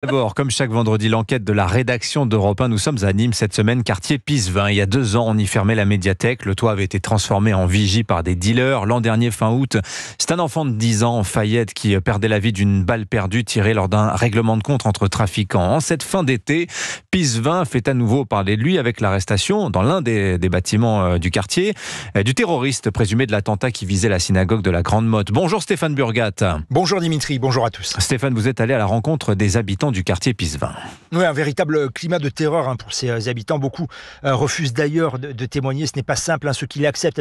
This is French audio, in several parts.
D'abord, comme chaque vendredi, l'enquête de la rédaction d'Europe 1. Nous sommes à Nîmes cette semaine, quartier Pisevin. Il y a 2 ans, on y fermait la médiathèque. Le toit avait été transformé en vigie par des dealers. L'an dernier, fin août, c'est un enfant de 10 ans, Fayette, qui perdait la vie d'une balle perdue tirée lors d'un règlement de compte entre trafiquants. En cette fin d'été, Pisevin fait à nouveau parler de lui avec l'arrestation, dans l'un des bâtiments du quartier, du terroriste présumé de l'attentat qui visait la synagogue de la Grande Motte. Bonjour Stéphane Burgat. Bonjour Dimitri, bonjour à tous. Stéphane, vous êtes allé à la rencontre des habitants du quartier Pisevin. Oui, un véritable climat de terreur pour ces habitants. Beaucoup refusent d'ailleurs de témoigner. Ce n'est pas simple. Ceux qui l'acceptent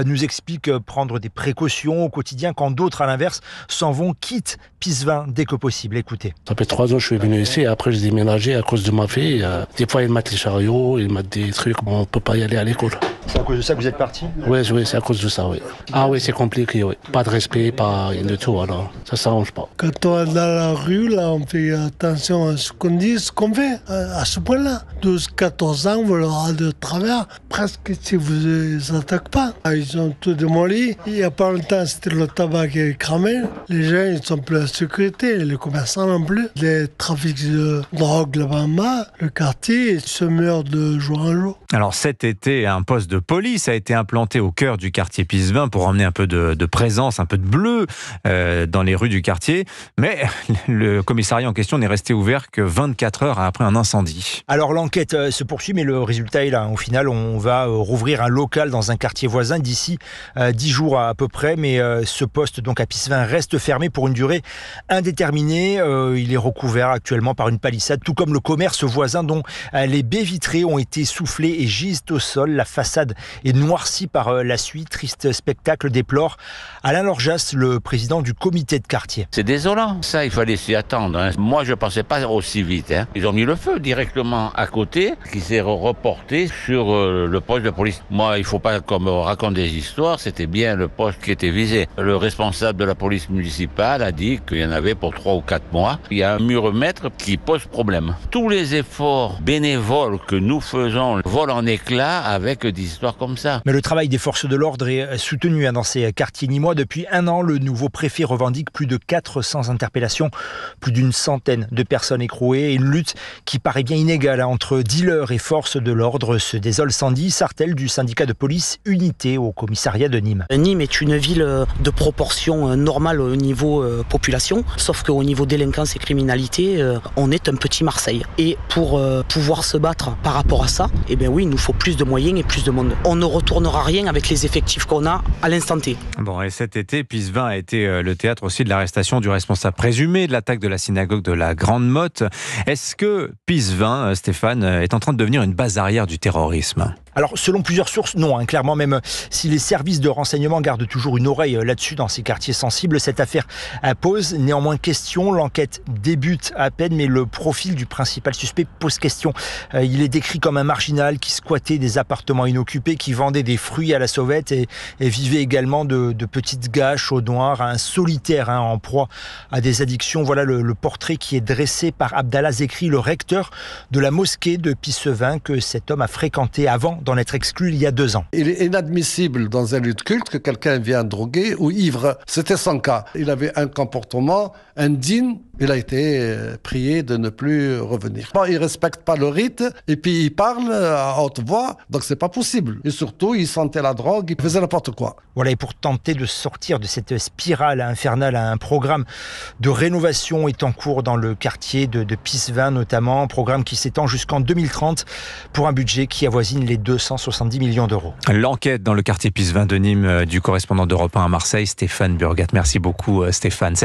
nous expliquent prendre des précautions au quotidien, quand d'autres, à l'inverse, s'en vont, quittent Pisevin dès que possible. Écoutez. Ça fait 3 ans que je suis venu ici. Et après, j'ai déménagé à cause de ma fille. Des fois, ils mettent les chariots, ils mettent des trucs. On ne peut pas y aller à l'école. C'est à cause de ça que vous êtes parti ? Oui, c'est à cause de ça, oui. Ah oui, c'est compliqué, oui. Pas de respect, pas rien de tout, alors ça s'arrange pas. Quand on est dans la rue, là, on fait attention à ce qu'on dit, ce qu'on fait, à ce point-là. 12-14 ans, vous leur avez de travers, presque si vous ne les attaquez pas. Ils ont tout démoli. Il n'y a pas longtemps, c'était le tabac qui est cramé. Les gens, ils sont plus en sécurité, les commerçants non plus. Les trafics de drogue là-bas, le quartier se meurt de jour en jour. Alors cet été, un poste de police a été implanté au cœur du quartier Pisevin pour emmener un peu de présence, un peu de bleu dans les rues du quartier. Mais le commissariat en question n'est resté ouvert que 24 heures après un incendie. Alors l'enquête se poursuit, mais le résultat est là. Au final, on va rouvrir un local dans un quartier voisin d'ici 10 jours à peu près. Mais ce poste donc à Pisevin reste fermé pour une durée indéterminée. Il est recouvert actuellement par une palissade, tout comme le commerce voisin dont les baies vitrées ont été soufflées et gisent au sol. La façade est noircie par la suie. Triste spectacle, déplore Alain Lorjas, le président du comité de quartier. C'est désolant. Ça, il fallait s'y attendre. Moi, je ne pensais pas aussi vite. Ils ont mis le feu directement à côté, qui s'est reporté sur le poste de police. Moi, il ne faut pas qu'on me raconte des histoires. C'était bien le poste qui était visé. Le responsable de la police municipale a dit qu'il y en avait pour 3 ou 4 mois. Il y a un mur-mètre qui pose problème. Tous les efforts bénévoles que nous faisons volent en éclats avec des histoires comme ça. Mais le travail des forces de l'ordre est soutenu dans ces quartiers nîmois. Depuis 1 an, le nouveau préfet revendique plus de 400 interpellations, plus d'une centaine de personnes écrouées, et une lutte qui paraît bien inégale entre dealers et forces de l'ordre, se désole Sandy Sartel du syndicat de police Unité au commissariat de Nîmes. Nîmes est une ville de proportion normale au niveau population, sauf qu'au niveau délinquance et criminalité, on est un petit Marseille. Et pour pouvoir se battre par rapport à ça, eh bien oui, il nous faut plus de moyens et plus de monde. On ne retournera rien avec les effectifs qu'on a à l'instant T. Bon, et cet été, Pisevin a été le théâtre aussi de l'arrestation du responsable présumé de l'attaque de la synagogue de la Grande Motte. Est-ce que Pisevin, Stéphane, est en train de devenir une base arrière du terrorisme ? Alors, selon plusieurs sources, non. Clairement, même si les services de renseignement gardent toujours une oreille là-dessus dans ces quartiers sensibles, cette affaire pose néanmoins question. L'enquête débute à peine, mais le profil du principal suspect pose question. Il est décrit comme un marginal qui squattait des appartements inoccupés, qui vendait des fruits à la sauvette et vivait également de petites gâches au noir, un solitaire en proie à des addictions. Voilà le portrait qui est dressé par Abdallah Zekri, le recteur de la mosquée de Pisevin, que cet homme a fréquenté avant d'en être exclu il y a 2 ans. Il est inadmissible dans un lieu de culte que quelqu'un vienne drogué ou ivre. C'était son cas. Il avait un comportement indigne. Il a été prié de ne plus revenir. Bon, il ne respecte pas le rite et puis il parle à haute voix, donc c'est pas possible. Et surtout, il sentait la drogue, il faisait n'importe quoi. Voilà, et pour tenter de sortir de cette spirale infernale, un programme de rénovation est en cours dans le quartier de Pisevin notamment, un programme qui s'étend jusqu'en 2030 pour un budget qui avoisine les 270 millions d'euros. L'enquête dans le quartier Pisevin de Nîmes du correspondant d'Europe 1 à Marseille, Stéphane Burgat. Merci beaucoup Stéphane.